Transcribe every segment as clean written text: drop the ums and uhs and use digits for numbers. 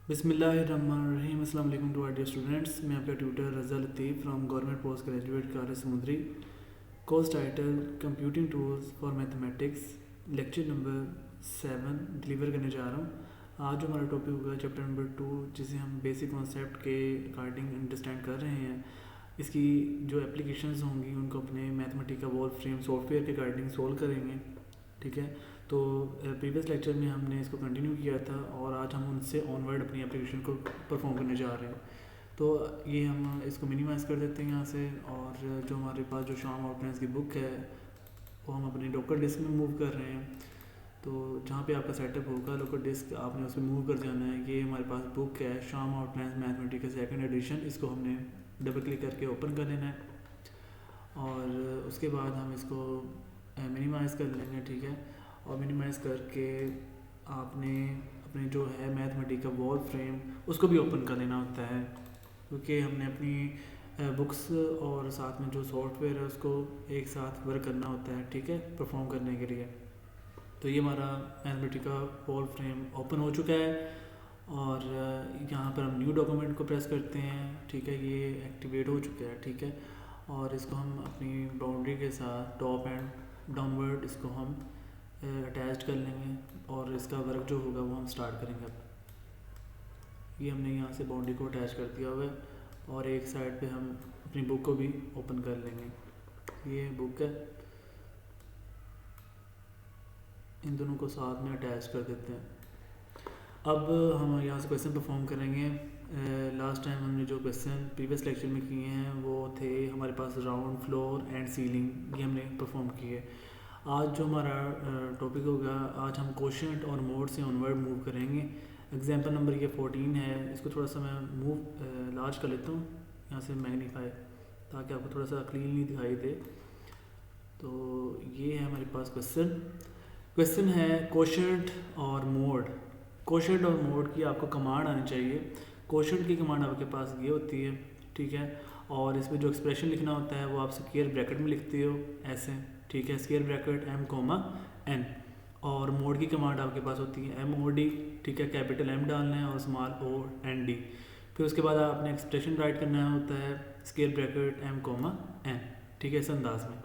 बिस्मिल्लाहिर्रहमानिर्रहीम। अस्सलाम वालेकुम टू आवर डियर स्टूडेंट्स। मैं आपका tutor Raza Latif from government post graduate कार्य Samundri. Course title computing tools for mathematics, lecture number 7 deliver करने जा रहा हूँ। आज जो हमारा टॉपिक होगा चैप्टर नंबर 2, जिसे हम बेसिक कॉन्सेप्ट के अकॉर्डिंग अंडरस्टैंड कर रहे हैं। इसकी जो एप्लीकेशंस होंगी उनको अपने मैथमेटिका वॉल्फ फ्रेम सॉफ्टवेयर के अकॉर्डिंग सोल्व करेंगे। ठीक है, तो प्रीवियस लेक्चर में हमने इसको कंटिन्यू किया था और आज हम उनसे ऑनवर्ड अपनी एप्लीकेशन को परफॉर्म करने जा रहे हैं। तो ये हम इसको मिनिमाइज़ कर देते हैं यहाँ से, और जो हमारे पास जो शाम आउटलाइंस की बुक है वो हम अपनी लोकल डिस्क में मूव कर रहे हैं। तो जहाँ पे आपका सेटअप होगा लोकल डिस्क आपने उसमें मूव कर जाना है। ये हमारे पास बुक है शाम आउटलाइंस मैथमेटिक्स सेकंड एडिशन। इसको हमने डबल क्लिक करके ओपन कर लेना है और उसके बाद हम इसको मिनिमाइज़ कर लेंगे। ठीक है, और मिनिमाइज़ करके आपने अपने जो है मैथमेटिका वॉल फ्रेम उसको भी ओपन कर लेना होता है, क्योंकि हमने अपनी बुक्स और साथ में जो सॉफ्टवेयर है उसको एक साथ वर्क करना होता है। ठीक है, परफॉर्म करने के लिए। तो ये हमारा मैथमेटिका वॉल फ्रेम ओपन हो चुका है और यहाँ पर हम न्यू डॉक्यूमेंट को प्रेस करते हैं। ठीक है, ये एक्टिवेट हो चुका है। ठीक है, और इसको हम अपनी बाउंड्री के साथ टॉप एंड डाउनवर्ड इसको हम अटैच कर लेंगे और इसका वर्क जो होगा वो हम स्टार्ट करेंगे। अब ये हमने यहाँ से बाउंड्री को अटैच कर दिया हुआ है और एक साइड पे हम अपनी बुक को भी ओपन कर लेंगे। ये बुक है, इन दोनों को साथ में अटैच कर देते हैं। अब हम यहाँ से क्वेश्चन परफॉर्म करेंगे। लास्ट टाइम हमने जो क्वेश्चन प्रीवियस लेक्चर में किए हैं वो थे हमारे पास राउंड, फ्लोर एंड सीलिंग, ये हमने परफॉर्म किए। आज जो हमारा टॉपिक होगा, आज हम क्वोशिएंट और मोड से ऑनवर्ड मूव करेंगे। एग्जांपल नंबर ये 14 है। इसको थोड़ा सा मैं मूव लार्ज कर लेता हूँ यहाँ से मैग्नीफाई, ताकि आपको थोड़ा सा क्लीनली दिखाई दे। तो ये है हमारे पास क्वेश्चन है क्वोशिएंट और मोड। क्वोशिएंट और मोड की आपको कमांड आनी चाहिए। क्वोशिएंट की कमांड आपके पास ये होती है। ठीक है, और इसमें जो एक्सप्रेशन लिखना होता है वो आप स्क्वायर ब्रैकेट में लिखते हो ऐसे। ठीक है, स्क्वायर ब्रैकेट m, n। और मोड की कमांड आपके पास होती है mod। ठीक है, कैपिटल M डालना है और स्मॉल o n d। फिर उसके बाद आपने एक्सप्रेशन राइट करना होता है स्क्वायर ब्रैकेट m, n। ठीक है, इस अंदाज में।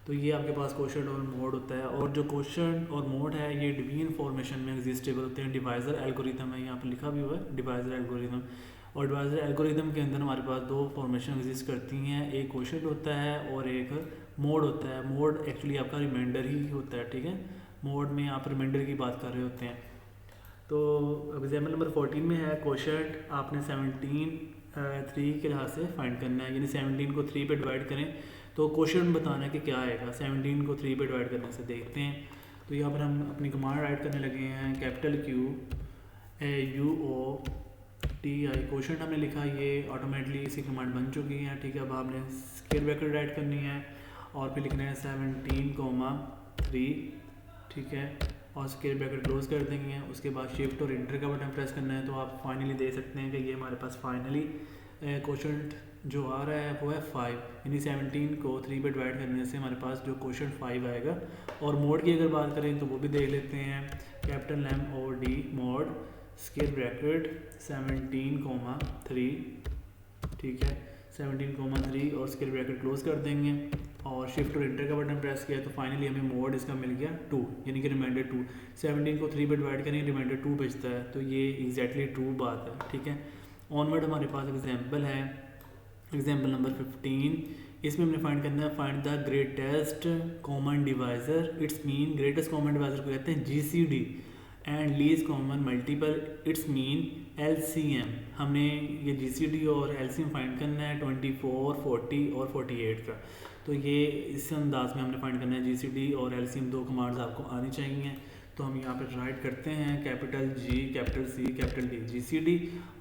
तो ये आपके पास क्वोशिएंट और मोड होता है। और जो क्वोशिएंट और मोड है ये डिवीजन फॉर्मेशन में एग्जिस्टेबल होते हैं। डिवाइजर एल्गोरिथम है, यहाँ पर लिखा भी हुआ है डिवाइजर एल्गोरिथम। और डिवाइजर एल्गोरिथम के अंदर हमारे पास दो फॉर्मेशन एग्जिस्ट करती हैं, एक क्वोशिएंट होता है और एक मोड होता है। मोड एक्चुअली आपका रिमाइंडर ही होता है। ठीक है, मोड में आप रिमाइंडर की बात कर रहे होते हैं। तो एग्जाम्पल नंबर 14 में है क्वोशिएंट आपने 17 3 के लिहाज से फाइंड करना है, यानी 17 को 3 पे डिवाइड करें तो क्वोशिएंट बताना है कि क्या आएगा। 17 को 3 पे डिवाइड करने से देखते हैं। तो यहाँ पर हम अपनी कमांड राइट करने लगे हैं, कैपिटल QUOTI। क्वोशिएंट हमने लिखा, ये ऑटोमेटिकली इसकी कमांड बन चुकी है। ठीक है, अब आपने स्क्वायर ब्रैकेट राइट करनी है और फिर लिखना है 17,3। ठीक है, और स्क्वायर ब्रैकेट क्लोज कर देंगे। उसके बाद शिफ्ट और इंटर का बटन प्रेस करना है। तो आप फाइनली देख सकते हैं कि ये हमारे पास फाइनली क्वोशिएंट जो आ रहा है वो है 5, यानी 17 को 3 पे डिवाइड करने से हमारे पास जो क्वोशिएंट 5 आएगा। और मोड की अगर बात करें तो वो भी देख लेते हैं, capital MOD mode square bracket 17,3। ठीक है, 17,3 और स्क्वायर ब्रैकेट क्लोज कर देंगे और शिफ्ट और इंटर का बटन प्रेस किया तो फाइनली हमें मोड इसका मिल गया 2, यानी कि रिमाइंडर 2। 17 को 3 पे डिवाइड करेंगे, रिमाइंडर 2 बचता है। तो ये एग्जैक्टली ट्रू बात है। ठीक है, ऑनवर्ड हमारे पास एग्जाम्पल है, एग्जाम्पल नंबर 15। इसमें हमने फाइंड करना है, find the greatest common divisor. It's mean greatest common divisor को कहते हैं GCD and least common multiple, it's mean LCM। हमने ये GCD और LCM फाइंड करना है 24, 40 और 48 का। तो ये इस अंदाज में हमने फाइंड करना है। GCD और LCM दो कमांड्स आपको आनी चाहिए। तो हम यहाँ पर राइट करते हैं capital G, capital C, capital D, GCD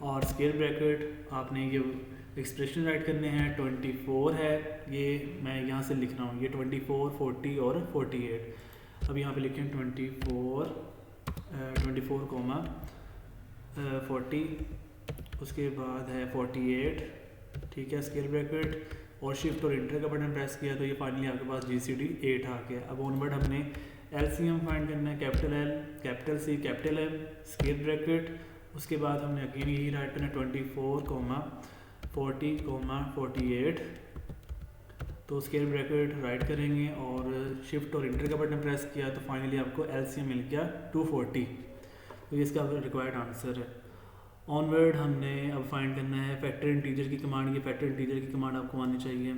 और स्क्वायर ब्रैकेट आपने ये एक्सप्रेशन राइट करने हैं। 24 है, ये मैं यहाँ से लिख रहा हूँ, ये 24, 40 और 48। अब यहाँ पे लिखें 24, 40, उसके बाद है 48। ठीक है, स्क्वायर ब्रैकेट और शिफ्ट और इंटर का बटन प्रेस किया तो ये फाइनली आपके पास GCD 8 आ गया। अब ऑनवर्ड हमने LCM फाइंड करना है, capital L, capital C, capital M, square bracket उसके बाद हमने अगेन यही राइट करना 24,40,48। तो स्क्वायर ब्रैकेट राइट करेंगे और शिफ्ट और इंटर का बटन प्रेस किया तो फाइनली आपको एलसीएम मिल गया 240। तो ये इसका रिक्वायर्ड आंसर है। ऑनवर्ड हमने अब फाइंड करना है फैक्टर इंटीजर की कमांड। ये फैक्टर इंटीजर की कमांड आपको आनी चाहिए।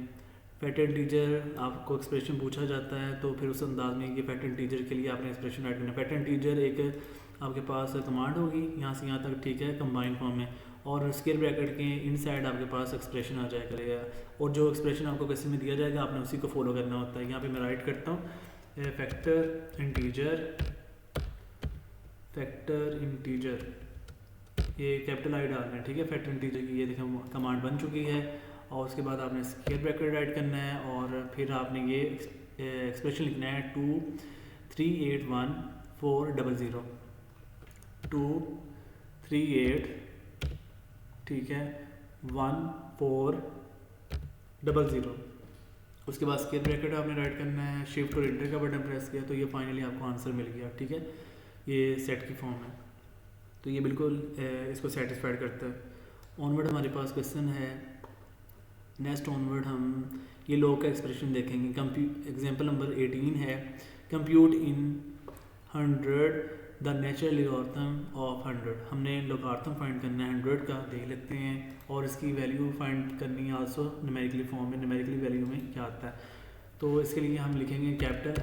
फैक्टर इंटीजर आपको एक्सप्रेशन पूछा जाता है तो फिर उस अंदाज में ये फैक्टर इंटीजर के लिए आपने एक्सप्रेशन राइट करना है। फैक्टर इंटीजर एक आपके पास कमांड होगी यहाँ से यहाँ तक, ठीक है, कंबाइन फॉर्म में, और स्क्वायर ब्रैकेट के इनसाइड आपके पास एक्सप्रेशन आ जाया करेगा और जो एक्सप्रेशन आपको किसी में दिया जाएगा आपने उसी को फॉलो करना होता है। यहाँ पे मैं राइट करता हूँ फैक्टर इंटीजर, ये कैपिटल आई डालना है, ठीक है, फैक्टर इंटीजर की ये देखो कमांड बन चुकी है। और उसके बाद आपने स्क्वायर ब्रैकेट राइट करना है और फिर आपने ये एक्सप्रेशन लिखना है 2381400 238, ठीक है, 1400। उसके बाद स्क्वायर ब्रैकेट आपने राइट करना है, शिफ्ट और इंटर का बटन प्रेस किया तो ये फाइनली आपको आंसर मिल गया, ठीक है। ये सेट की फॉर्म है तो ये बिल्कुल इसको सेटिस्फाइड करता है। ऑनवर्ड हमारे पास क्वेश्चन है। नेक्स्ट ऑनवर्ड हम ये लॉग का एक्सप्रेशन देखेंगे। एग्जाम्पल नंबर 18 है, compute in 100 the natural logarithm of 100। हमने लॉगरिथम फाइंड करना है 100 का, देख लेते हैं, और इसकी वैल्यू फाइंड करनी है आल्सो न्यूमेरिकली फॉर्म में। न्यूमेरिकली वैल्यू में क्या आता है तो इसके लिए हम लिखेंगे कैपिटल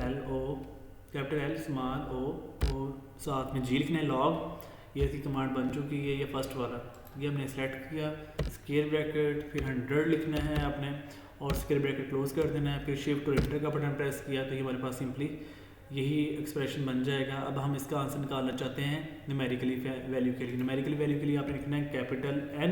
एल स्मॉल ओ और साथ में जी लिखना है लॉग। ये इसकी कमांड बन चुकी है, ये फर्स्ट वाला ये हमने सेलेक्ट किया। स्क्वायर ब्रैकेट फिर 100 लिखना है आपने और स्क्वायर ब्रैकेट क्लोज कर देना है, फिर शिफ्ट और इंटर का बटन प्रेस किया तो ये हमारे पास सिंपली यही एक्सप्रेशन बन जाएगा। अब हम इसका आंसर निकालना चाहते हैं न्यूमेरिकली वैल्यू के लिए। न्यूमेरिकली वैल्यू के लिए आपने लिखना है कैपिटल एन,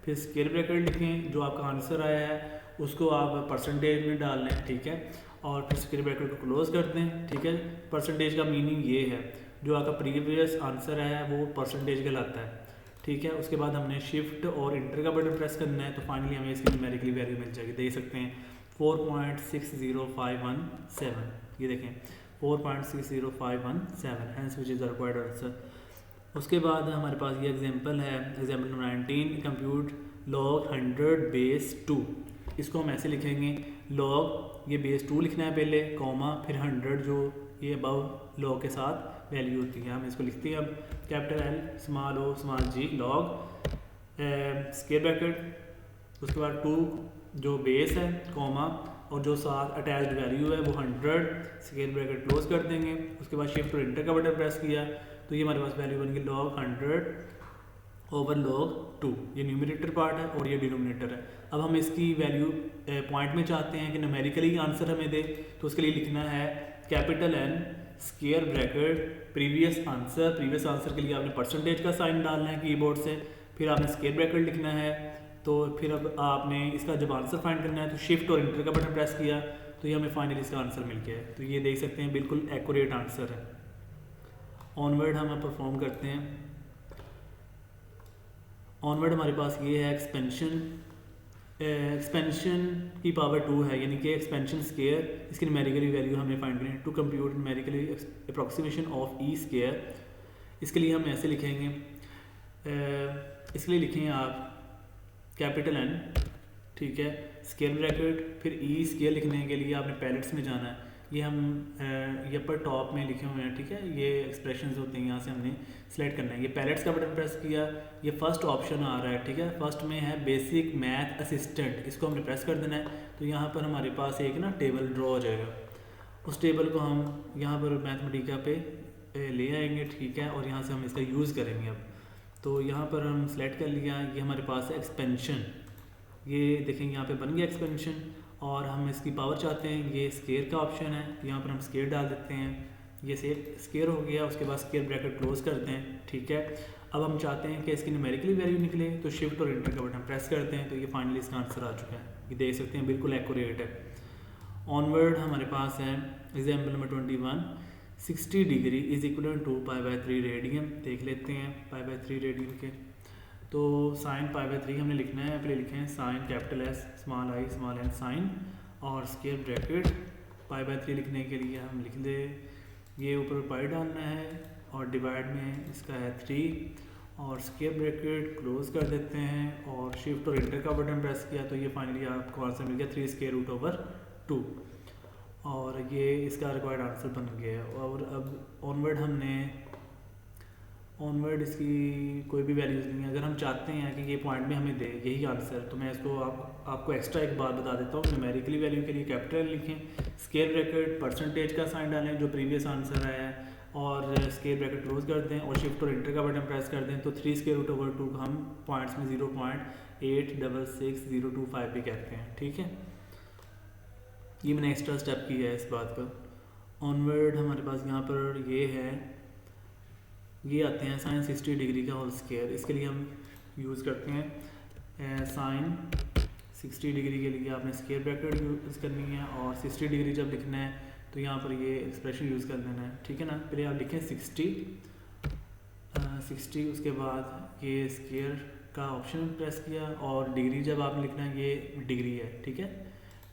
फिर स्क्वायर ब्रैकेट लिखें, जो आपका आंसर आया है उसको आप परसेंटेज में डाल लें, ठीक है, और फिर स्क्वायर ब्रैकेट को क्लोज कर दें, ठीक है। परसेंटेज का मीनिंग ये है जो आपका प्रीवियस आंसर है वो परसेंटेज कहलाता है, ठीक है। उसके बाद हमने शिफ्ट और इंटर का बटन प्रेस करना है तो फाइनली हमें इसकी न्यूमेरिकली वैल्यू मिल जाएगी। देख सकते हैं 4.60517, ये देखें 4.60517, hence which is the required answer. उसके बाद हमारे पास ये एग्जांपल है, example number 19, compute log 100 base 2। इसको हम ऐसे लिखेंगे, लॉग ये बेस 2 लिखना है पहले, कॉमा, फिर 100 जो ये अबव लॉग के साथ वैल्यू होती है, हम इसको लिखते हैं अब कैपिटल एल स्मॉल ओ स्मॉल जी लॉग स्क्वायर ब्रैकेट, उसके बाद 2 जो बेस है, कॉमा, और जो साथ अटैच्ड वैल्यू है वो 100, स्क्वायर ब्रैकेट क्लोज कर देंगे। उसके बाद शिफ्ट और इंटर का बटन प्रेस किया तो ये हमारे पास वैल्यू बन गई लॉग 100 ओवर लॉग 2। ये न्यूमरेटर पार्ट है और ये डिनोमिनेटर है। अब हम इसकी वैल्यू पॉइंट में चाहते हैं कि न्यूमेरिकली आंसर हमें दे, तो उसके लिए लिखना है capital N square bracket previous answer के लिए आपने परसेंटेज का साइन डालना है कीबोर्ड से, फिर आपने स्क्वायर ब्रैकेट लिखना है। तो फिर अब आपने इसका जब आंसर फाइंड करना है तो शिफ्ट और इंटर का बटन प्रेस किया तो ये हमें फाइनली इसका आंसर मिल गया है। तो ये देख सकते हैं बिल्कुल एक्यूरेट आंसर है। ऑनवर्ड हम परफॉर्म करते हैं। ऑनवर्ड हमारे पास ये है एक्सपेंशन की पावर 2 है, यानी कि एक्सपेंशन स्क्वायर, इसकी न्यूमेरिकली वैल्यू हमें फाइंड करनी है to compute numerically approximation of e square. इसके लिए हम ऐसे लिखेंगे, इसके लिए लिखें आप कैपिटल एन, ठीक है, स्क्वायर ब्रैकेट, फिर ई स्क्वायर लिखने के लिए आपने पैलेट्स में जाना है। ये हम ये पर टॉप में लिखे हुए हैं, ठीक है, ये एक्सप्रेशंस होते हैं, यहाँ से हमने सेलेक्ट करना है। ये पैलेट्स का बटन प्रेस किया, ये फर्स्ट ऑप्शन आ रहा है, ठीक है, फर्स्ट में है बेसिक मैथ असिस्टेंट, इसको हमने प्रेस कर देना है। तो यहाँ पर हमारे पास एक ना टेबल ड्रॉ हो जाएगा, उस टेबल को हम यहाँ पर मैथमेटिका पे ले आएंगे, ठीक है, और यहाँ से हम इसका यूज़ करेंगे। अब तो यहाँ पर हम सेलेक्ट कर लिया, ये हमारे पास है एक्सपेंशन, ये देखेंगे यहाँ पे बन गया एक्सपेंशन, और हम इसकी पावर चाहते हैं, ये स्क्वायर का ऑप्शन है, यहाँ पर हम स्क्वायर डाल देते हैं, ये स्क्वायर हो गया। उसके बाद स्क्वायर ब्रैकेट क्लोज करते हैं, ठीक है। अब हम चाहते हैं कि इसकी न्यूमेरिकली वैल्यू निकले तो शिफ्ट और इंटर का बटन प्रेस करते हैं तो ये फाइनली इसका आंसर आ चुका है। ये देख सकते हैं बिल्कुल एक्यूरेट है। ऑनवर्ड हमारे पास है example number 21, 60 degree is equal to π/3 radian. देख लेते हैं π/3 रेडियन के, तो साइन π/3 हमने लिखना है, पहले लिखें sine capital S small i small n sine, और स्क्वायर ब्रैकेट π/3 लिखने के लिए हम लिख दे, ये ऊपर पाई डालना है और डिवाइड में इसका है 3, और स्क्वायर ब्रैकेट क्लोज कर देते हैं और शिफ्ट और इंटर का बटन प्रेस किया तो ये फाइनली आपको आंसर मिल गया 3√/2 और ये इसका रिक्वायर्ड आंसर बन गया। और अब ऑनवर्ड इसकी कोई भी वैल्यूज़ नहीं है। अगर हम चाहते हैं कि ये पॉइंट में हमें दे यही आंसर, तो मैं इसको आपको एक्स्ट्रा एक बात बता देता हूँ। न्यूमेरिकली वैल्यू के लिए कैपिटल लिखें, स्क्वायर ब्रैकेट परसेंटेज का साइन डालें जो प्रीवियस आंसर आया है, और स्क्वायर ब्रैकेट क्लोज कर दें और शिफ्ट और इंटर का बटन प्रेस कर दें तो 3√/2 को हम पॉइंट्स में 0.866025 भी कहते हैं। ठीक है, ये मैंने एक्स्ट्रा स्टेप किया है इस बात का। ऑनवर्ड हमारे पास यहाँ पर ये आते हैं साइन 60 डिग्री का होल स्क्वायर। इसके लिए हम यूज़ करते हैं साइन 60 डिग्री के लिए आपने स्क्वायर ब्रैकेट यूज़ करनी है, और 60 डिग्री जब लिखना है तो यहाँ पर ये एक्सप्रेशन यूज़ कर देना है। ठीक है ना, पहले आप लिखें 60, उसके बाद ये स्क्वायर का ऑप्शन प्रेस किया, और डिग्री जब आपने लिखना है ये डिग्री है। ठीक है,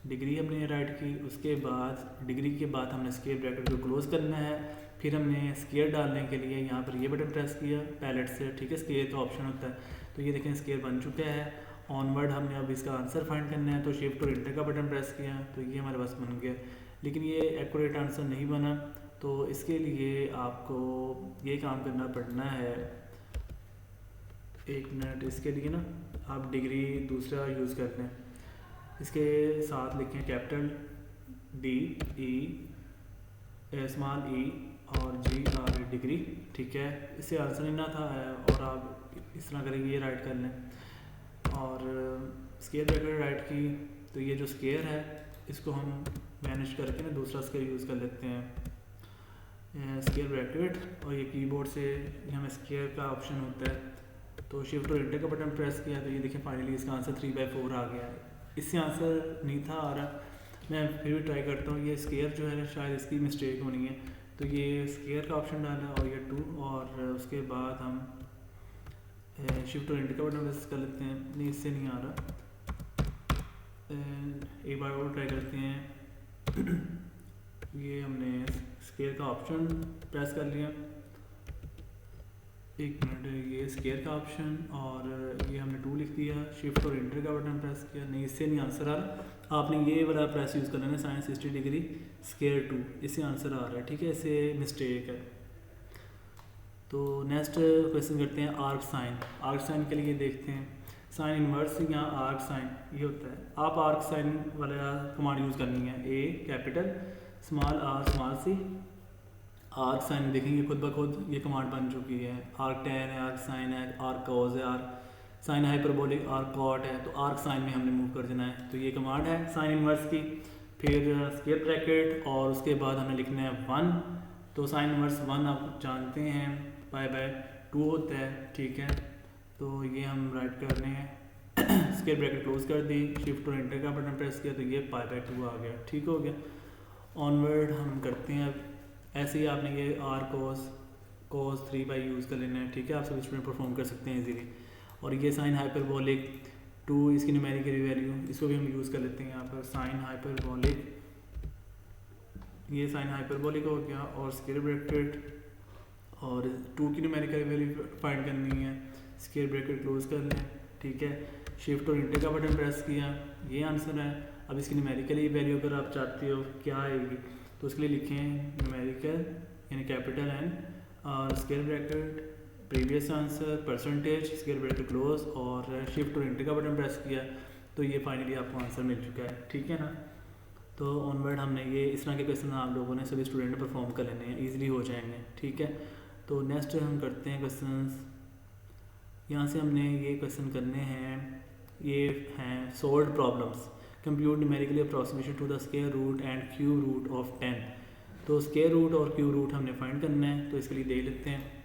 डिग्री हमने राइट की, उसके बाद डिग्री के बाद हमने स्क्वायर ब्रैकेट को क्लोज करना है, फिर हमने स्क्वायर डालने के लिए यहाँ पर ये बटन प्रेस किया पैलेट से। ठीक है, स्क्वायर का ऑप्शन होता है, तो ये देखें स्क्वायर बन चुका है। ऑनवर्ड हमने अब इसका आंसर फाइंड करना है तो शिफ्ट और इंटर का बटन प्रेस किया तो ये हमारे पास बन गया, लेकिन ये एक्यूरेट आंसर नहीं बना। तो इसके लिए आपको ये काम करना पड़ना है, एक मिनट, इसके लिए ना आप डिग्री दूसरा यूज़ करते हैं, इसके साथ लिखें कैपिटल DE स्मॉल e और GR डिग्री। ठीक है, इससे आंसर नहीं ना था और आप इस तरह करेंगे, ये राइट कर लें और स्क्वायर ब्रैकेट राइट की, तो ये जो स्क्वायर है इसको हम मैनेज करके ना दूसरा स्क्वायर यूज़ कर लेते हैं, स्क्वायर ब्रैकेट, और ये कीबोर्ड से हमें स्क्वायर का ऑप्शन होता है तो शिफ्ट और इंटर का बटन प्रेस किया तो ये देखें फाइनली इसका आंसर 3/4 आ गया है। इससे आंसर नहीं था आ रहा, मैं फिर भी ट्राई करता हूँ। ये स्क्वायर जो है शायद इसकी मिस्टेक होनी है, तो ये स्क्वायर का ऑप्शन डाला और ये 2, और उसके बाद हम शिफ्ट और इंटर का बटन प्रेस कर लेते हैं। नहीं, इससे नहीं आ रहा, एक बार और ट्राई करते हैं। ये हमने स्क्वायर का ऑप्शन प्रेस कर लिया, एक मिनट, ये स्क्वायर का ऑप्शन और ये हमने 2 लिख दिया, शिफ्ट और इंटर का बटन प्रेस किया, नहीं इससे नहीं आंसर आ रहा। आपने ये वाला प्रेस यूज़ करना है साइन 60 डिग्री स्क्वायर 2, इससे आंसर आ रहा है। ठीक है, इससे मिस्टेक है। तो नेक्स्ट क्वेश्चन करते हैं आर्क साइन। आर्क साइन के लिए देखते हैं साइन इनवर्स या आर्क साइन ये होता है। आप आर्क साइन वाला कमांड यूज़ करनी है, A capital small r small c। Arc sine देखेंगे खुद ब खुद ये कमांड बन चुकी है, आर्क टेन है, आर्क साइन है, आर्क कॉज है, arc sine hyperbolic, arc cot है। तो आर्क साइन में हमने मूव कर देना है, तो ये कमांड है साइन इनवर्स की। फिर स्क्वायर ब्रैकेट और उसके बाद हमें लिखना है 1, तो साइन इनवर्स 1 आप जानते हैं π/2 होता है। ठीक है, तो ये हम राइट कर रहे हैं, स्क्वायर ब्रैकेट क्लोज कर दी, शिफ्ट और एंटर का बटन प्रेस किया तो ये π/2 आ गया। ठीक हो गया। ऑनवर्ड हम करते हैं अब ऐसे ही आपने ये r cos 3 यूज़ कर लेना है। ठीक है, आप सभी स्टूडेंट परफॉर्म कर सकते हैं इजीली। और ये साइन हाइपरबोलिक 2 इसकी न्यूमेरिकल वैल्यू, इसको भी हम यूज़ कर लेते हैं यहाँ पर साइन हाइपरबोलिक, ये साइन हाइपरबोलिक हो गया। और स्क्वायर ब्रैकेट और 2 की न्यूमेरिकल वैल्यू फाइंड करनी है, स्क्वायर ब्रैकेट क्लोज कर लें। ठीक है, शिफ्ट और इंटर का बटन प्रेस किया, ये आंसर है। अब इसकी न्यूमेरिकल वैल्यू अगर आप चाहते हो क्या आएगी तो उसके लिए लिखें न्यूमेरिकल यानी कैपिटल N और square bracket previous answer percentage square bracket close और शिफ्ट और इंटर का बटन प्रेस किया तो ये फाइनली आपको आंसर मिल चुका है। ठीक है ना, तो ऑनवर्ड हमने ये इस तरह के क्वेश्चन आप लोगों ने सभी स्टूडेंट ने परफॉर्म कर लेने हैं, ईजिली हो जाएंगे। ठीक है, तो नेक्स्ट हम करते हैं क्वेश्चन। यहाँ से हमने ये क्वेश्चन करने हैं, ये हैं solved problems, compute numerically approximation to the square root and cube root of 10। तो स्क्वायर रूट और क्यूब रूट हमने फाइंड करना है, तो इसके लिए देख लेते हैं।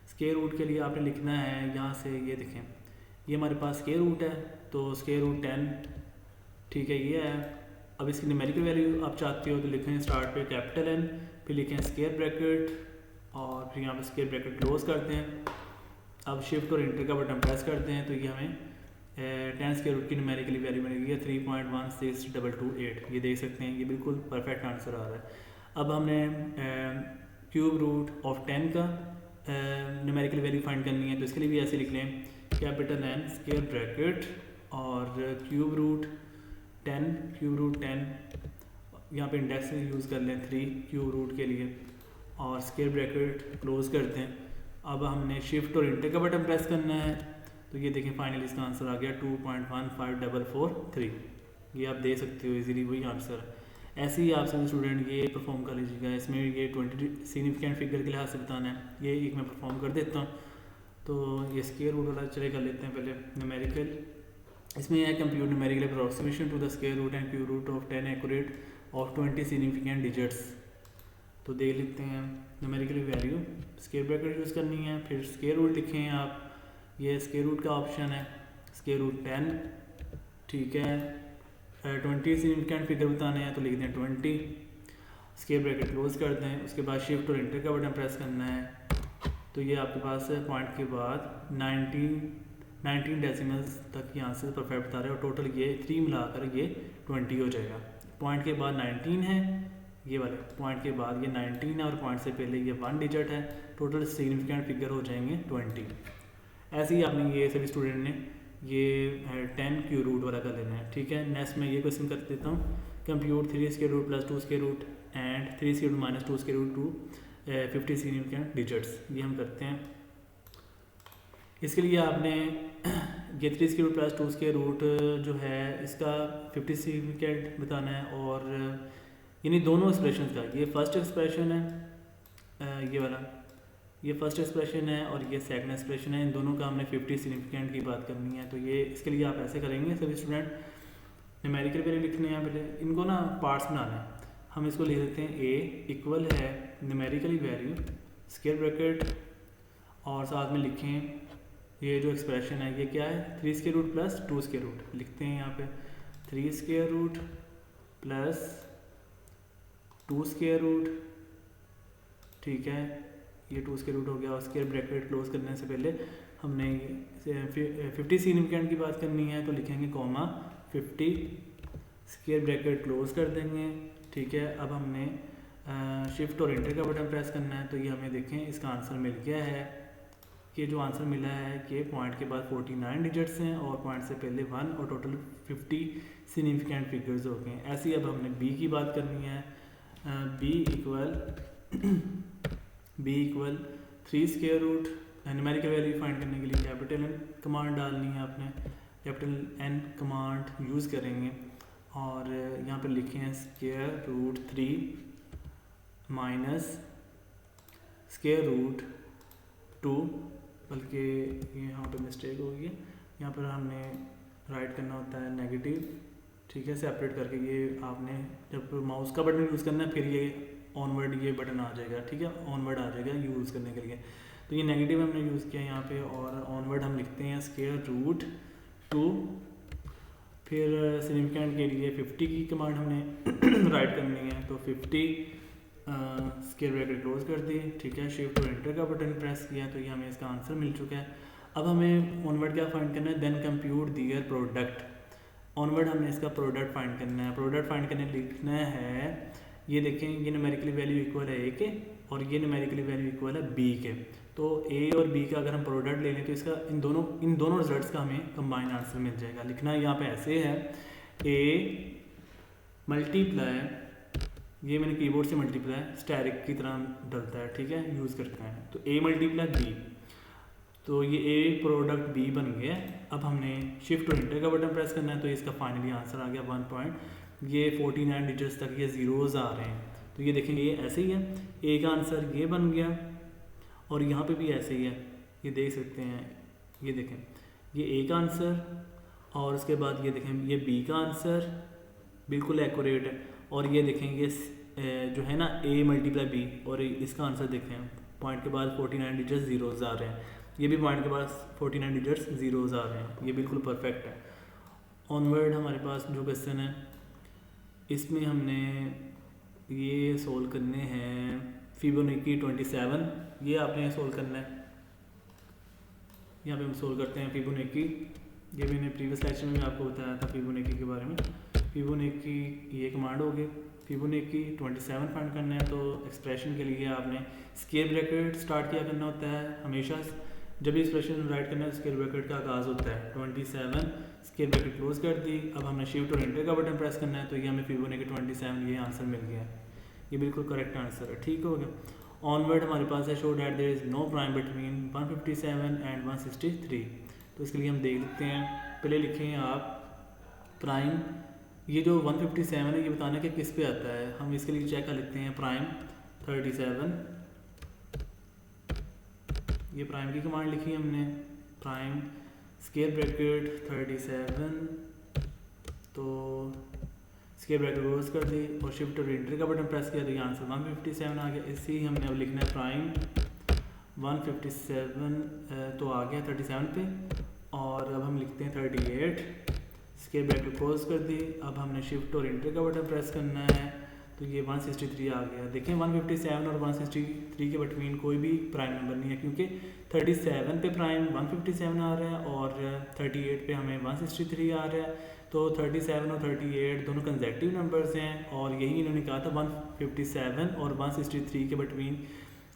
स्क्वायर रूट के लिए आपने लिखना है यहाँ से, ये देखें ये हमारे पास स्क्वायर रूट है तो स्क्वायर रूट 10। ठीक है, ये है। अब इसकी न्यूमेरिकल वैल्यू आप चाहते हो तो लिखें स्टार्ट पे कैपिटल N, फिर लिखें स्क्वायर ब्रैकेट और फिर यहाँ पे स्क्वायर ब्रैकेट क्लोज करते हैं। अब शिफ्ट और इंटर का बटन प्रेस करते हैं तो ये हमें 10 स्क्वायर रूट की न्यूमेरिकली वैल्यू मिलेगी 3.16228। ये देख सकते हैं, ये बिल्कुल परफेक्ट आंसर आ रहा है। अब हमने क्यूब रूट ऑफ 10 का न्यूमेरिकल वैल्यू फाइंड करनी है, तो इसके लिए भी ऐसे लिख लें कैपिटल N स्क्वायर ब्रैकेट और क्यूब रूट 10 यहाँ पे इंडेक्स यूज़ कर लें 3 क्यूब रूट के लिए और स्क्वायर ब्रैकेट क्लोज करते हैं। अब हमने शिफ्ट और इंटर का बटन प्रेस करना है, तो ये देखें फाइनली इसका आंसर आ गया 2.15443। ये आप दे सकते हो इजीली, वही आंसर है। ऐसे ही आप सभी स्टूडेंट ये परफॉर्म कर लीजिएगा। इसमें ये 20 सिग्निफिकेंट फिगर के लिहाज से बताना है, ये एक मैं परफॉर्म कर देता हूँ। तो ये स्क्वायर रूट वाला चले कर लेते हैं पहले न्यूमेरिकल। इसमें यह compute numerical approximation to the square root and cube root of 10 accurate of 20 significant digits. तो देख लेते हैं numerical value, square bracket use करनी है, फिर स्क्वायर रूट लिखें आप, ये स्क्वायर रूट का ऑप्शन है, स्क्वायर रूट 10, ठीक है। 20 सिग्निफिकेंट फिगर बताने हैं तो लिख दें 20, स्क्वायर ब्रैकेट क्लोज कर दें। उसके बाद शिफ्ट और इंटर का बटन प्रेस करना है, तो ये आपके पास पॉइंट के बाद 19 डेसिमल्स तक यहाँ से परफेक्ट बता रहे हैं और टोटल ये 3 मिलाकर ये 20 हो जाएगा। पॉइंट के बाद 19 है, ये वाले पॉइंट के बाद ये 19 है और पॉइंट से पहले ये 1 डिजिट है, टोटल सिग्निफिकेंट फिगर हो जाएंगे 20। ऐसे ही आपने ये सभी स्टूडेंट ने ये 10 क्यू रूट वाला कर लेना है, ठीक है। नेक्स्ट में ये क्वेश्चन कर देता हूँ, compute 3 square root plus 2 square root and 3 square root minus 2 square root to 50 significant digits. ये हम करते हैं। इसके लिए आपने ये 3 square root plus 2 square root जो है इसका 50 सिग्निफिकेंट बताना है, और यानी दोनों एक्सप्रेशन का, ये फर्स्ट एक्सप्रेशन है ये वाला, ये फर्स्ट एक्सप्रेशन है और ये सेकंड एक्सप्रेशन है, इन दोनों का हमने 50 सिग्निफिकेंट की बात करनी है। तो ये इसके लिए आप ऐसे करेंगे सभी स्टूडेंट, न्यूमेरिकल वैल्यू लिखने हैं पहले, इनको ना पार्ट्स बनाना है। हम इसको लिख देते हैं ए इक्वल है न्यूमेरिकली वैल्यू स्क्वायर ब्रैकेट और साथ में लिखें ये जो एक्सप्रेशन है ये क्या है 3 square root plus 2 square root लिखते हैं यहाँ पे 3 square root plus 2 square root, ठीक है। ये 2 स्क्वायर रूट हो गया और स्क्वायर ब्रैकेट क्लोज करने से पहले हमने 50 सिग्निफिकेंट की बात करनी है, तो लिखेंगे कॉमा 50 स्क्वायर ब्रैकेट क्लोज कर देंगे, ठीक है। अब हमने शिफ्ट और एंटर का बटन प्रेस करना है, तो ये हमें देखें इसका आंसर मिल गया है। कि जो आंसर मिला है कि पॉइंट के बाद 49 डिजिट्स हैं और पॉइंट से पहले 1 और टोटल 50 सिग्निफिकेंट फिगर्स हो गए हैं। ऐसे ही अब हमने बी की बात करनी है, B equal 3 square root, numerical value find करने के लिए कैपिटल N कमांड डालनी है आपने, कैपिटल N कमांड यूज़ करेंगे और यहाँ पर लिखे हैं square root 3 minus square root 2, बल्कि यहाँ पे मिस्टेक हो गई है, यहाँ पर हमने राइट करना होता है नेगेटिव, ठीक है, सेपरेट करके। ये आपने जब माउस का बटन यूज़ करना है फिर ये ऑनवर्ड ये बटन आ जाएगा, ठीक है, ऑनवर्ड आ जाएगा यूज़ करने के लिए। तो ये नेगेटिव हमने यूज़ किया यहाँ पे और ऑनवर्ड हम लिखते हैं स्क्वायर रूट 2, फिर सिग्निफिकेंट के लिए 50 की कमांड हमने राइट करनी है, तो 50 स्क्वायर ब्रैकेट क्लोज कर दी, ठीक है। शिफ्ट और एंटर का बटन प्रेस किया तो ये हमें इसका आंसर मिल चुका है। अब हमें ऑनवर्ड क्या फाइंड करना है, then compute their product. Onward हमने इसका प्रोडक्ट फाइंड करना है। प्रोडक्ट फाइंड करने लिखना है, ये देखें ये न्यूमेरिकली वैल्यू इक्वल है ए के और ये न्यूमेरिकली वैल्यू इक्वल है बी के। तो ए और बी का अगर हम प्रोडक्ट ले लें तो इसका इन दोनों रिजल्ट्स का हमें कंबाइन आंसर मिल जाएगा। लिखना यहाँ पे ऐसे है, ए मल्टीप्लाई, ये मैंने कीबोर्ड से मल्टीप्लाई स्टैरिक की तरह डलता है, ठीक है, यूज़ करते हैं। तो ए मल्टीप्लाई बी, तो ये ए प्रोडक्ट बी बन गया। अब हमने शिफ्ट और एंटर का बटन प्रेस करना है, तो इसका फाइनली आंसर आ गया 1 पॉइंट, ये 49 डिजिट्स तक ये ज़ीरोज़ आ रहे हैं। तो ये देखेंगे ये ऐसे ही है, ए का आंसर ये बन गया और यहाँ पे भी ऐसे ही है, ये देख सकते हैं, ये देखें ये ए का आंसर और उसके बाद ये देखें ये बी का आंसर बिल्कुल एक्यूरेट है। और ये देखेंगे जो है ना ए मल्टीप्लाई बी और इसका आंसर देखें पॉइंट के बाद 49 डिजिट्स ज़ीरोज़ आ रहे हैं, ये भी पॉइंट के बाद 49 डिजिट्स ज़ीरोज़ आ रहे हैं, ये बिल्कुल परफेक्ट है। ऑनवर्ड हमारे पास जो क्वेश्चन है इसमें हमने ये सोल्व करने हैं फिबोनाची 27, ये आपने सोल्व करना है। यहाँ पे हम सोल्व करते हैं फिबोनाची, ये मैंने प्रीवियस लेक्चर में आपको बताया था फिबोनाची के बारे में। फिबोनाची ये कमांड होगी। फिबोनाची 27 फाइंड करना है तो एक्सप्रेशन के लिए आपने स्क्वायर ब्रैकेट स्टार्ट किया करना होता है हमेशा। जब भी एक्सप्रेशन राइट करना है स्क्वायर ब्रैकेट का आगाज़ होता है। 27 स्क्वायर ब्रैकेट क्लोज कर दी। अब हमने शिफ्ट और एंटर का बटन प्रेस करना है तो ये हमें फिबोनाची 27 ये आंसर मिल गया। ये बिल्कुल करेक्ट आंसर है, ठीक हो गया। ऑनवर्ड हमारे पास है show that there is no prime between 157 and 163। तो इसके लिए हम देख लेते हैं। पहले लिखें आप प्राइम, ये जो 157 है ये बताना कि किस पे आता है। हम इसके लिए चेक कर लेते हैं प्राइम 37, ये प्राइम की कमांड लिखी हमने, प्राइम स्क्वायर ब्रैकेट 37, तो स्क्वायर ब्रैकेट क्लोज कर दी और शिफ्ट और एंटर का बटन प्रेस किया तो ये आंसर 157 आ गया। इसी ही हमने अब लिखना है प्राइम 157 तो आ गया 37 पे, और अब हम लिखते हैं 38, स्क्वायर ब्रैकेट क्लोज कर दी। अब हमने शिफ्ट और एंटर का बटन प्रेस करना है तो ये 163 आ गया। देखें 157 और 163 के बिटवीन कोई भी प्राइम नंबर नहीं है, क्योंकि 37 पे प्राइम 157 आ रहा है और 38 पे हमें 163 आ रहा है। तो 37 और 38 दोनों कंसेक्टिव नंबर्स हैं और यही इन्होंने कहा था 157 और 163 के बिटवीन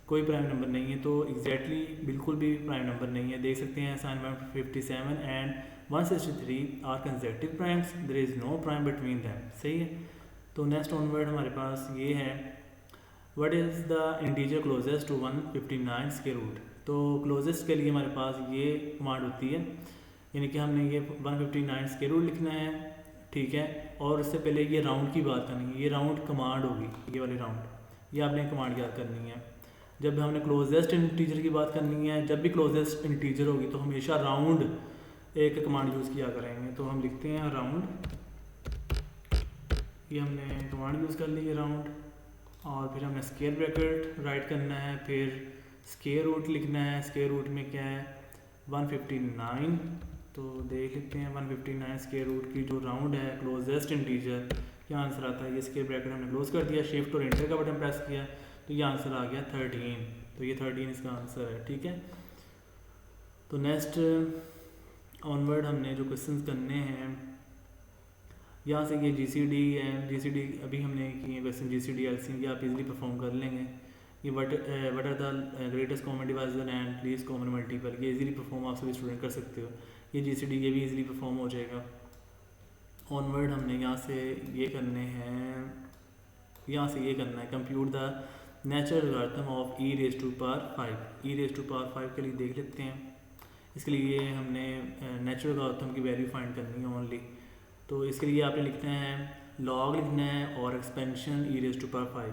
कोई प्राइम नंबर नहीं है। तो एग्जैक्टली बिल्कुल भी प्राइम नंबर नहीं है। देख सकते हैं since 157 and 163 are consecutive primes, there is no prime between them. सही है। तो नेक्स्ट ऑनवर्ड हमारे पास ये है, what is the integer closest to 159 square root. तो क्लोजेस्ट के लिए हमारे पास ये कमांड होती है, यानी कि हमने ये 159 स्क्वायर रूट लिखना है, ठीक है। और उससे पहले ये राउंड की बात करनी है, ये राउंड कमांड होगी, ये वाली राउंड, ये आपने कमांड याद करनी है। जब हमने क्लोजेस्ट इंटीजर की बात करनी है, जब भी क्लोजेस्ट इंटीजर होगी तो हमेशा राउंड एक कमांड यूज़ किया करेंगे। तो हम लिखते हैं राउंड, ये हमने कमांड यूज़ कर ली है राउंड, और फिर हमने स्क्वायर ब्रैकेट राइट करना है, फिर स्क्वायर रूट लिखना है। स्क्वायर रूट में क्या है 159, तो देख लेते हैं 159 स्क्वायर रूट की जो राउंड है क्लोजेस्ट इंटीजर क्या आंसर आता है। ये स्क्वायर ब्रैकेट हमने क्लोज कर दिया, शिफ्ट और एंटर का बटन प्रेस किया तो ये आंसर आ गया 13। तो ये 13 इसका आंसर है, ठीक है। तो नेक्स्ट ऑनवर्ड हमने जो क्वेश्चंस करने हैं, यहाँ से ये GCD है, GCD अभी हमने किए क्वेश्चन GCD LCM, ये आप इजीली परफॉर्म कर लेंगे। ये what are the greatest common divisor and least common multiple, ये इजीली परफॉर्म आप सभी स्टूडेंट कर सकते हो। ये GCD ये भी इजीली परफॉर्म हो जाएगा। ऑनवर्ड हमने यहाँ से ये करने हैं, यहाँ से ये करना है compute the natural logarithm of e raise to power 5। e raise to power 5 के लिए देख लेते हैं। इसके लिए हमने नेचुरल लॉगरिथम की वैल्यू फाइंड करनी है ओनली। तो इसके लिए आपने लिखना है लॉग लिखना है और expansion e raise to power 5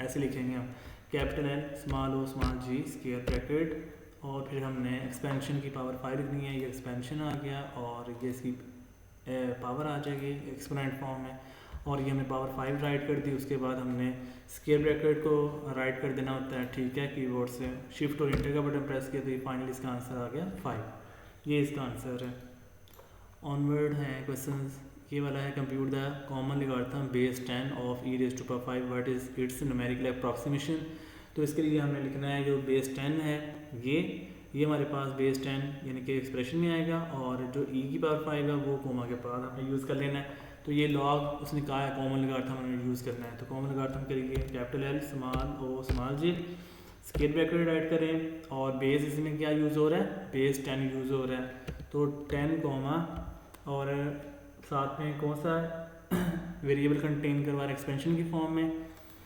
ऐसे लिखेंगे हम, capital L small o small g square bracket, और फिर हमने एक्सपेंशन की पावर 5 लिखनी है। ये एक्सपेंशन आ गया और ये इसकी पावर आ जाएगी एक्सपोनेंट फॉर्म में, और ये हमने पावर 5 राइट कर दी। उसके बाद हमने स्क्वायर ब्रैकेट को राइट कर देना होता है, ठीक है, कीबोर्ड से शिफ्ट और एंटर का बटन प्रेस किया तो ये फाइनली इसका आंसर आ गया 5। ये इसका आंसर है। ऑनवर्ड है क्वेश्चन, ये वाला है compute the common logarithm base 10 of e raise to power 5 what is its numerical approximation. तो इसके लिए हमने लिखना है जो बेस 10 है ये हमारे पास बेस 10 यानी कि एक्सप्रेशन में आएगा, और जो e की पावर 5 है वो कोमा के बाद हमने यूज़ कर लेना है। तो ये लॉग उसने कहा है कॉमन लॉगरिथम हमें यूज़ करना है। तो कॉमन लॉगरिथम के लिए capital L small o small g square bracket right करें, और बेस इसमें क्या यूज़ हो रहा है, बेस 10 यूज़ हो रहा है। तो 10 कॉमा और साथ में कौन सा वेरिएबल कंटेन करवा रहा है एक्सपेंशन की फॉर्म में,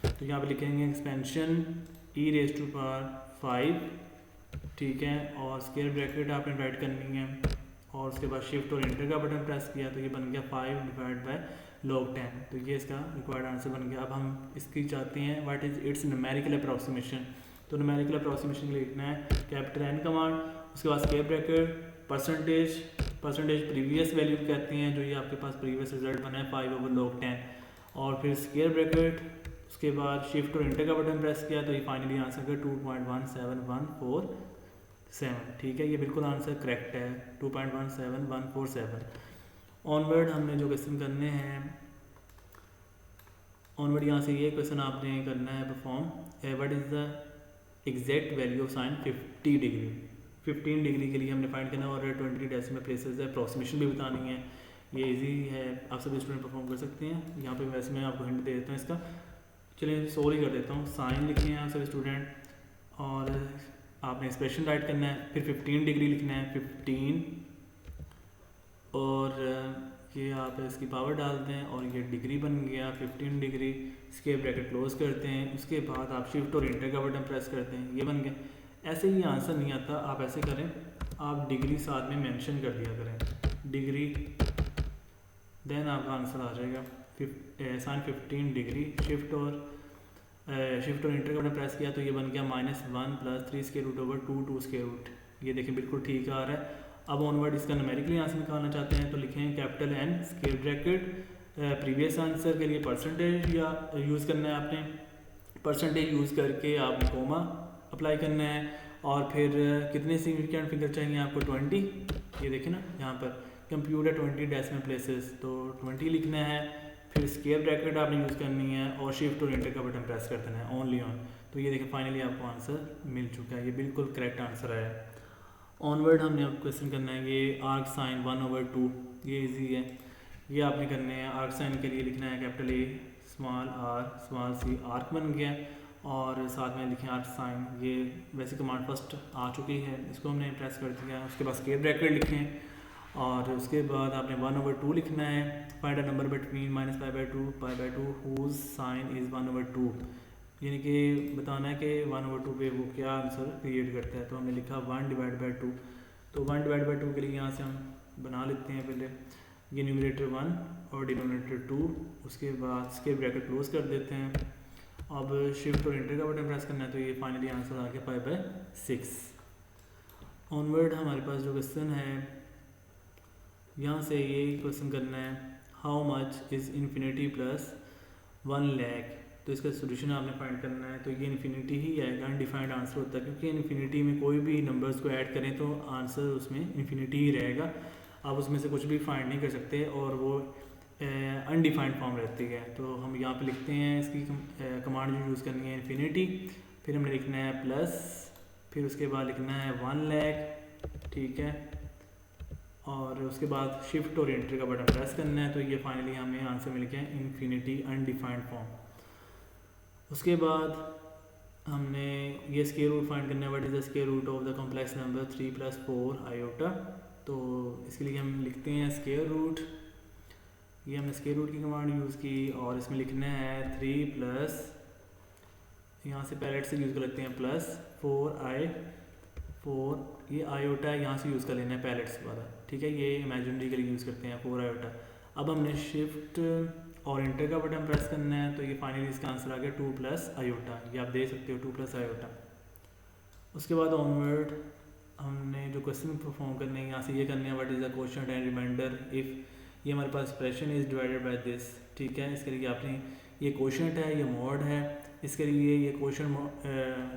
तो यहाँ पे लिखेंगे expansion e raise to power 5, ठीक है, और स्क्वायर ब्रैकेट आपने राइट करनी है, और उसके बाद शिफ्ट और एंटर का बटन प्रेस किया तो ये बन गया 5 डिवाइड बाय log 10। तो ये इसका रिक्वायर्ड आंसर बन गया। अब हम इसकी चाहते हैं what is its numerical approximation. तो न्यूमेरिकल अप्रॉक्सीमेशन के लिए लिखना है कैपिटल N कमांड, उसके बाद square bracket percentage previous value कहते हैं, जो ये आपके पास प्रीवियस रिजल्ट बना है 5/log 10, और फिर स्क्वायर ब्रैकेट, उसके बाद शिफ्ट और एंटर का बटन प्रेस किया तो ये फाइनली आंसर का 2.17147, ठीक है, ये बिल्कुल आंसर करेक्ट है 2.17147। ऑनवर्ड हमने जो क्वेश्चन करने हैं, ऑनवर्ड यहाँ से ये क्वेश्चन आपने करना है perform, what is the exact value of sine 50 degree. 15 degree के लिए हमने फाइंड करना है और 20 डेसिमल प्लेसेस है, अप्रॉक्सीमेशन भी बतानी है ये इजी है, आप सभी स्टूडेंट परफॉर्म कर सकते हैं। यहाँ पे वैसे मैं आपको हिंट दे देता हूँ इसका, चलिए सॉल्व ही कर देता हूँ। साइन लिखे हैं आप सभी स्टूडेंट, और आपने एक्सप्रेशन राइट करना है, फिर 15 डिग्री लिखना है, 15, और ये आप इसकी पावर डालते हैं और ये डिग्री बन गया 15 डिग्री। इसके ब्रैकेट क्लोज करते हैं, उसके बाद आप शिफ्ट और इंटर का बटन प्रेस करते हैं, ये बन गया। ऐसे ही आंसर नहीं आता, आप ऐसे करें, आप डिग्री साथ में मेंशन कर दिया करें, डिग्री, देन आपका आंसर आ जाएगा। साइन 15 डिग्री, शिफ्ट और इंटर का बटन प्रेस किया तो ये बन गया -1 + 3 square root over 2 2 square root. ये देखिए बिल्कुल ठीक आ रहा है। अब ऑनवर्ड इसका न्यूमेरिकली आंसर निकालना चाहते हैं तो लिखें capital N square bracket, previous answer के लिए परसेंटेज या यूज़ करना है आपने, परसेंटेज यूज़ करके आपने कोमा अप्लाई करना है, और फिर कितने सिग्निफिकेंट फिगर चाहिए आपको, 20। ये देखें ना यहाँ पर कंप्यूटर 20 डेसिमल प्लेसेस, तो 20 लिखना है, फिर स्क्वायर ब्रैकेट आपने यूज़ करनी है और शिफ्ट और इंटर का बटन प्रेस कर देना है, ओनली ऑन। तो ये देखिए फाइनली आपको आंसर मिल चुका है, ये बिल्कुल करेक्ट आंसर है। ऑनवर्ड हमने अब क्वेश्चन करना है ये आर्क साइन 1/2, ये इजी है, ये आपने करने हैं। आर्क साइन के लिए लिखना है capital A small r small c, arc बन गया, और साथ में लिखें आर्क साइन। ये वैसे कमांड फर्स्ट आ चुकी है, इसको हमने प्रेस कर दिया। उसके बाद स्क्वायर ब्रैकेट लिखें, और उसके बाद आपने 1/2 लिखना है। Find a number between -π/2 π/2 whose sine is 1/2, यानी कि बताना है कि 1/2 पे वो क्या आंसर क्रिएट करता है। तो हमने लिखा 1/2, तो 1/2 के लिए यहाँ से हम बना लेते हैं पहले, ये न्यूमरेटर 1 और डिनोमिनेटर 2, उसके बाद स्क्वायर ब्रैकेट क्लोज कर देते हैं। अब शिफ्ट और इंटर का बटन प्रेस करना है, तो ये फाइनली आंसर आ गया 5/6। ऑनवर्ड हमारे पास जो क्वेश्चन है, यहाँ से ये क्वेश्चन करना है, how much is infinity plus 1 lakh. तो इसका सोल्यूशन आपने फाइंड करना है, तो ये इन्फिनिटी ही आएगा, अनडिफाइंड आंसर होता है, क्योंकि इन्फिनिटी में कोई भी नंबर्स को ऐड करें तो आंसर उसमें इन्फिनिटी ही रहेगा, आप उसमें से कुछ भी फाइंड नहीं कर सकते, और वो अनडिफाइंड फॉर्म रहती है। तो हम यहाँ पे लिखते हैं, इसकी कमांड जो यूज़ करनी है इन्फिनिटी, फिर हमने लिखना है प्लस, फिर उसके बाद लिखना है 1 लाख, ठीक है, और उसके बाद शिफ्ट और एंटर का बटन प्रेस करना है, तो ये फाइनली हमें आंसर मिल गया इन्फिनिटी अनडिफाइंड फॉर्म। उसके बाद हमने ये स्क्वायर रूट फाइंड करना है, what is the square root of the complex number 3 + 4 iota. तो इसके लिए हम लिखते हैं स्क्वायर रूट, ये हमने स्क्वायर रूट की कमांड यूज़ की, और इसमें लिखना है 3 प्लस, यहाँ से पैरेट से यूज़ कर लेते हैं, +4 ये आयोटा है, यहाँ से यूज़ कर लेना है पैलेट्स वाला, ठीक है, ये इमेजिनरी के लिए यूज़ करते हैं 4 आयोटा। अब हमने शिफ्ट और इंटर का बटन प्रेस करना है, तो ये फाइनली इसका आंसर आ गया 2 + आयोटा, ये आप देख सकते हो 2 + आयोटा। उसके बाद ऑनवर्ड हमने जो क्वेश्चन परफॉर्म करने हैं, यहाँ से ये करने हैं, what is the quotient and remainder if, ये हमारे पास expression is divided by this, ठीक है। इसके लिए आपने ये क्वोशंट है, ये मोड है, इसके लिए ये क्वोशंट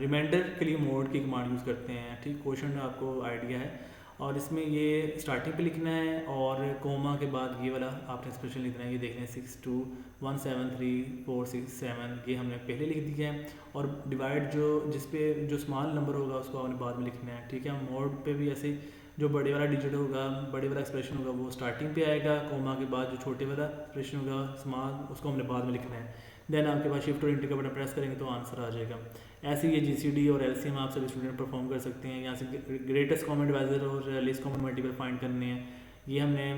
रिमाइंडर के लिए मोड की कमांड यूज़ करते हैं, ठीक। क्वोशंट आपको आइडिया है, और इसमें ये स्टार्टिंग पे लिखना है, और कोमा के बाद ये वाला आपने एक्सप्रेशन लिखना है, ये देखना है 6217346 ये हमने पहले लिख दिया है, और डिवाइड जिस पे जो स्मॉल नंबर होगा उसको आपने बाद में लिखना है, ठीक है। मोड पे भी ऐसे जो बड़े वाला डिजिट होगा, बड़े वाला एक्सप्रेशन होगा, वो स्टार्टिंग पे आएगा, कोमा के बाद जो छोटे वाला एक्सप्रेशन होगा स्मॉल, उसको हमने बाद में लिखना है। देन आपके पास शिफ्ट और इंटर का बटन प्रेस करेंगे तो आंसर आ जाएगा। ऐसे ये जीसीडी और एलसीएम आप सभी स्टूडेंट परफॉर्म कर सकते हैं। यहाँ से ग्रेटेस्ट कॉमन डिवाइजर और लीस्ट कॉमन मल्टीपल फाइंड करने हैं। ये हमने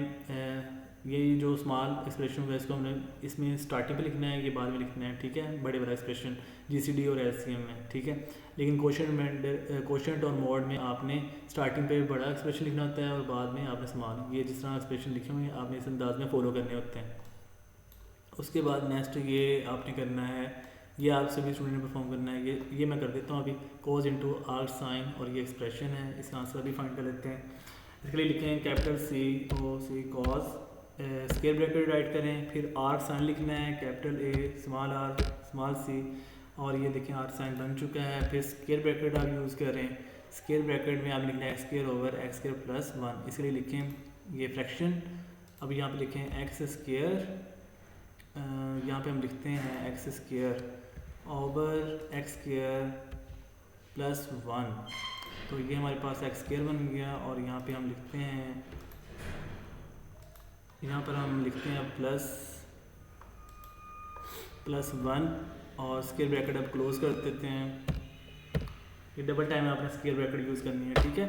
ये जो स्मॉल एक्सप्रेशन होगा इसको हमने इसमें स्टार्टिंग पे लिखना है, ये बाद में लिखना है, ठीक है, बड़े वाला एक्सप्रेशन जीसीडी और एलसीएम में, ठीक है। लेकिन क्वोशंट और मोड में आपने स्टार्टिंग पे बड़ा एक्सप्रेशन लिखना होता है और बाद में आपने स्मॉल, ये जिस तरह एक्सप्रेशन लिखे हुए हैं आपने इस अंदाज में फॉलो करने होते हैं। उसके बाद नेक्स्ट ये आपने करना है, ये आप सभी स्टूडेंट ने परफॉर्म करना है। ये मैं कर देता हूँ अभी, कोज इनटू आर्क साइन, और ये एक्सप्रेशन है, इसका आंसर भी फाइंड कर लेते हैं। इसके लिए लिखें capital C cause, square bracket right करें, फिर आर्क साइन लिखना है, capital A small r small c, और ये देखें आर्क साइन बन चुका है। फिर स्क्वायर ब्रैकेट आप यूज़ करें, स्क्वायर ब्रैकेट में आप लिखना है x² + 1, इसके लिए लिखें ये फ्रैक्शन। अब यहाँ पे लिखें x², यहाँ पे हम लिखते हैं x² ओवर x² + 1, तो ये हमारे पास x² बन गया, और यहाँ पे हम लिखते हैं यहाँ पर हम लिखते हैं +1 और स्क्वायर ब्रैकेट अब क्लोज कर देते हैं। ये डबल टाइम आपने स्क्वायर ब्रैकेट यूज़ करनी है, ठीक है,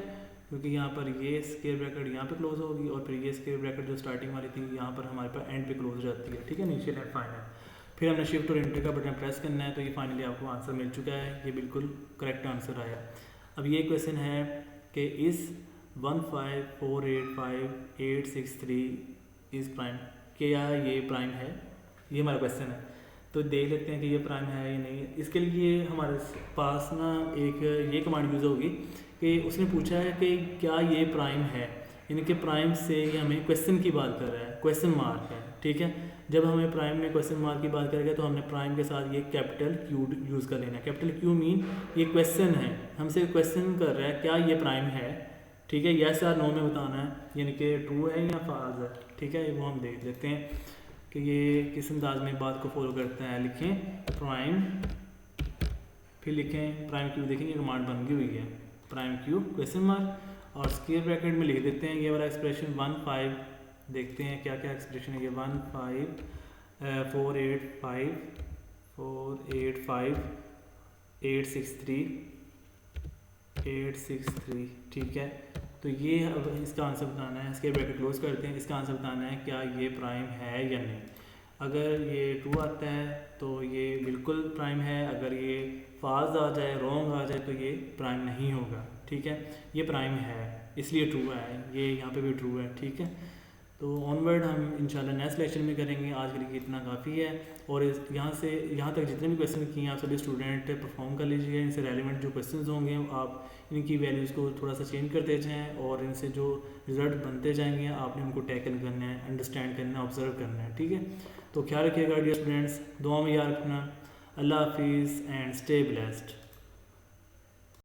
क्योंकि यहाँ पर ये स्क्वायर ब्रैकेट यहाँ पे क्लोज होगी और फिर ये स्क्वायर ब्रैकेट जो स्टार्टिंग वाली थी यहाँ पर हमारे पास एंड पे क्लोज हो जाती है, ठीक है, इनिशियल एंड फाइनल। फिर हमने शिफ्ट और एंटर का बटन प्रेस करना है, तो ये फाइनली आपको आंसर मिल चुका है, ये बिल्कुल करेक्ट आंसर आया। अब ये क्वेश्चन है कि इस 15485,863 इज़ प्राइम, क्या ये प्राइम है, ये हमारा क्वेश्चन है। तो देख लेते हैं कि ये प्राइम है या नहीं। इसके लिए हमारे पास ना एक ये कमांड यूज़ होगी कि उसने पूछा है कि क्या ये प्राइम है, यानी कि प्राइम से ये हमें क्वेश्चन की बात कर रहा है, क्वेश्चन मार्क है, ठीक है। जब हमें प्राइम में क्वेश्चन मार्क की बात करेगा तो हमने प्राइम के साथ ये कैपिटल क्यू यूज़ कर लेना है। कैपिटल क्यू मीन ये क्वेश्चन है, हमसे क्वेश्चन कर रहा है क्या ये प्राइम है, ठीक है, यस या नो में बताना है, यानी कि ट्रू है या फॉल्स है, ठीक है। वो हम देख लेते हैं कि ये किस अंदाज में बात को फॉलो करते हैं। लिखें प्राइम, फिर लिखें प्राइम क्यू, देखेंगे कमांड बन गई हुई है, प्राइम क्यू क्वेश्चन मार्क, और स्क्वायर ब्रैकेट में लिख देते हैं ये वाला एक्सप्रेशन 15, देखते हैं क्या क्या एक्सप्रेशन है ये 15485,863, ठीक है। तो ये अब इसका आंसर बताना है, स्क्वायर ब्रैकेट क्लोज करते हैं, इसका आंसर बताना है क्या ये प्राइम है या नहीं। अगर ये ट्रू आता है तो ये बिल्कुल प्राइम है, अगर ये फॉल्स आ जाए, रॉन्ग आ जाए, तो ये प्राइम नहीं होगा, ठीक है। ये प्राइम है इसलिए ट्रू है, ये यहाँ पे भी ट्रू है, ठीक है। तो ऑनवर्ड हम इंशाल्लाह नेक्स्ट लेक्चर में करेंगे। आज के लिए इतना काफ़ी है, और यहाँ से यहाँ तक जितने भी क्वेश्चन किए हैं आप सभी स्टूडेंट परफॉर्म कर लीजिए। इनसे रेलिवेंट जो क्वेश्चंस होंगे आप इनकी वैल्यूज़ को थोड़ा सा चेंज करते जाएँ, और इनसे जो रिजल्ट बनते जाएंगे आपने उनको टैकल करना है, अंडरस्टैंड करना है, ऑब्जर्व करना है, ठीक है। तो ख्याल रखिएगा डियर स्टूडेंट्स, दुआ में याद रखना। अल्लाह हाफिज़ एंड स्टे ब्लेस्ड।